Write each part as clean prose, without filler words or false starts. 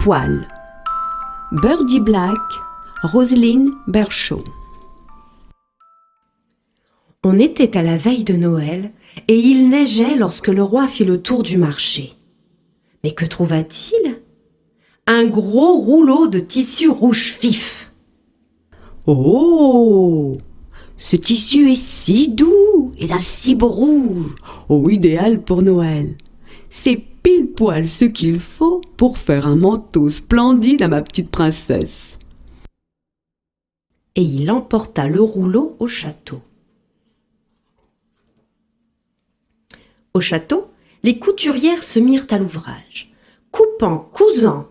poil. Birdie Black, Roselyne Berchaud. On était à la veille de Noël et il neigeait lorsque le roi fit le tour du marché. Mais que trouva-t-il ? Un gros rouleau de tissu rouge vif. « Oh ! Ce tissu est si doux et d'un si beau rouge. Oh, idéal pour Noël. C'est pile poil ce qu'il faut pour faire un manteau splendide à ma petite princesse. » Et il emporta le rouleau au château. Au château, les couturières se mirent à l'ouvrage, coupant, cousant,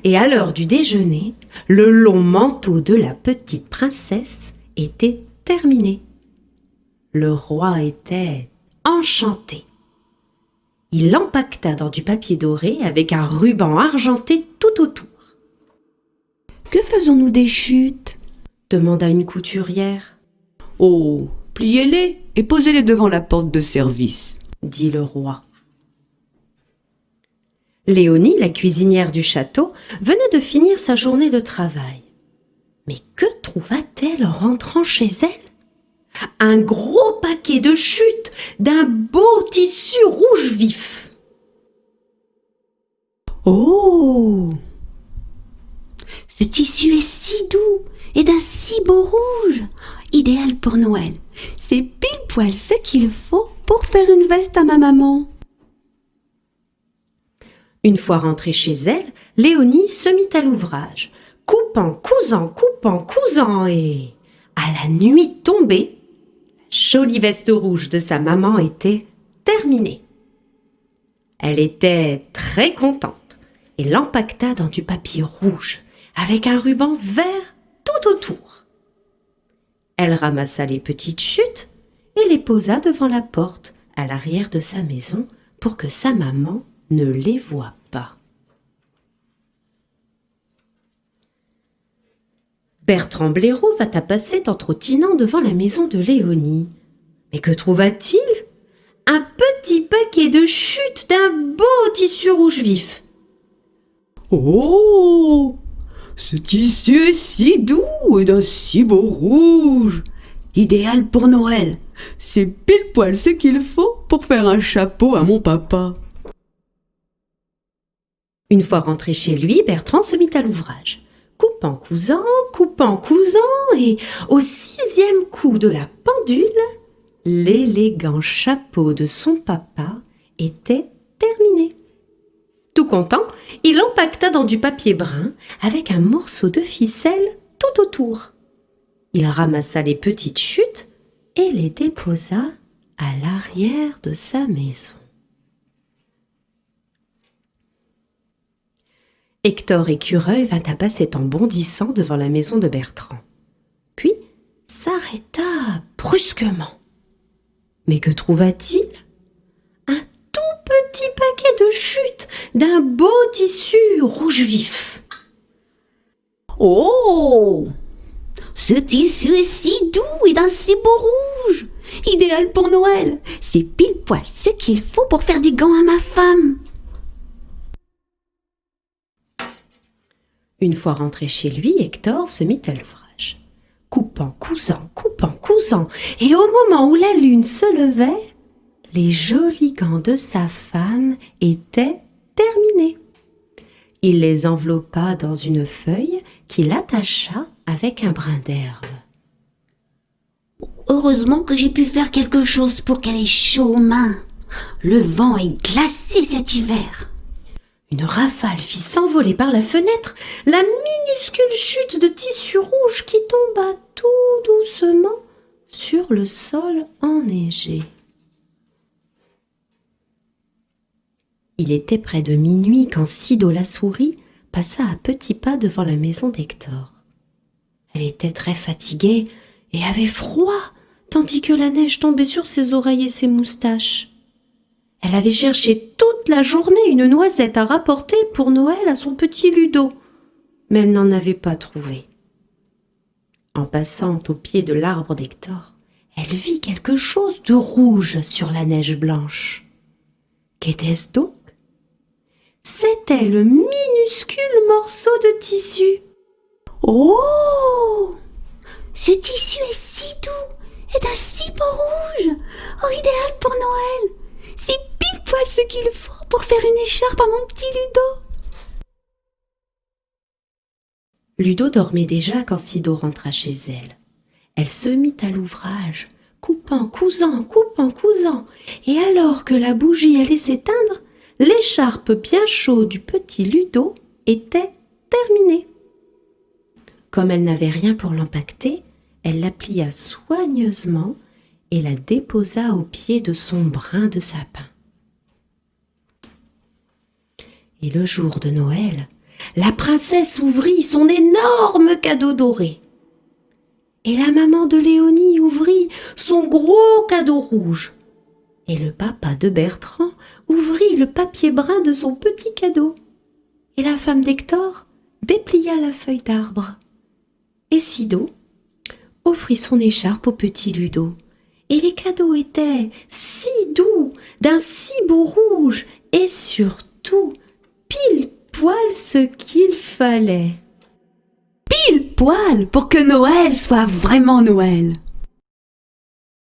et à l'heure du déjeuner, le long manteau de la petite princesse était terminé. Le roi était enchanté. Il l'empaqueta dans du papier doré avec un ruban argenté tout autour. « Que faisons-nous des chutes ?» demanda une couturière. « Oh, pliez-les et posez-les devant la porte de service, » dit le roi. Léonie, la cuisinière du château, venait de finir sa journée de travail. Mais que trouva-t-elle en rentrant chez elle ? Un gros paquet de chutes d'un beau tissu rouge vif. « Oh ! Ce tissu est si doux et d'un si beau rouge, idéal pour Noël. C'est pile poil ce qu'il faut pour faire une veste à ma maman. » Une fois rentrée chez elle, Léonie se mit à l'ouvrage, coupant, cousant et, à la nuit tombée, la jolie veste rouge de sa maman était terminée. Elle était très contente et l'empaqueta dans du papier rouge avec un ruban vert tout autour. Elle ramassa les petites chutes et les posa devant la porte à l'arrière de sa maison pour que sa maman ne les voie pas. Bertrand Blaireau vint à passer en trottinant devant la maison de Léonie. Mais que trouva-t-il ? Un petit paquet de chutes d'un beau tissu rouge vif. « Oh ! Ce tissu est si doux et d'un si beau rouge, idéal pour Noël. C'est pile poil ce qu'il faut pour faire un chapeau à mon papa. » Une fois rentré chez lui, Bertrand se mit à l'ouvrage, coupant, cousant, et au 6e coup de la pendule, l'élégant chapeau de son papa était terminé. Tout content, il l'empaqueta dans du papier brun avec un morceau de ficelle tout autour. Il ramassa les petites chutes et les déposa à l'arrière de sa maison. Hector Écureuil vint à passer en bondissant devant la maison de Bertrand, puis s'arrêta brusquement. Mais que trouva-t-il ? Un tout petit paquet de chutes d'un beau tissu rouge vif. « Oh ! Ce tissu est si doux et d'un si beau rouge, idéal pour Noël. C'est pile poil ce qu'il faut pour faire des gants à ma femme. » Une fois rentré chez lui, Hector se mit à l'ouvrage, coupant, cousant, et au moment où la lune se levait, les jolis gants de sa femme étaient terminés. Il les enveloppa dans une feuille qu'il attacha avec un brin d'herbe. « Heureusement que j'ai pu faire quelque chose pour qu'elle ait chaud aux mains. Le vent est glacé cet hiver. » Une rafale fit s'envoler par la fenêtre la minuscule chute de tissu rouge qui tomba tout doucement sur le sol enneigé. Il était près de minuit quand Sido la souris passa à petits pas devant la maison d'Hector. Elle était très fatiguée et avait froid, tandis que la neige tombait sur ses oreilles et ses moustaches. Elle avait cherché toute la journée une noisette à rapporter pour Noël à son petit Ludo, mais elle n'en avait pas trouvé. En passant au pied de l'arbre d'Hector, elle vit quelque chose de rouge sur la neige blanche. Qu'était-ce donc ? c'était le minuscule morceau de tissu. Oh! Ce tissu est si doux et d'un si beau rouge. Oh, idéal pour Noël. C'est pile poil ce qu'il faut pour faire une écharpe à mon petit Ludo. Ludo dormait déjà quand Sido rentra chez elle. Elle se mit à l'ouvrage, coupant, cousant, et alors que la bougie allait s'éteindre, l'écharpe bien chaude du petit Ludo était terminée. Comme elle n'avait rien pour l'empaqueter, elle la plia soigneusement et la déposa au pied de son brin de sapin. Et le jour de Noël, la princesse ouvrit son énorme cadeau doré. Et la maman de Léonie ouvrit son gros cadeau rouge. Et le papa de Bertrand ouvrit le papier brun de son petit cadeau. Et la femme d'Hector déplia la feuille d'arbre. Et Sido offrit son écharpe au petit Ludo. Et les cadeaux étaient si doux, d'un si beau rouge, et surtout pile poil ce qu'il fallait. Pile poil pour que Noël soit vraiment Noël.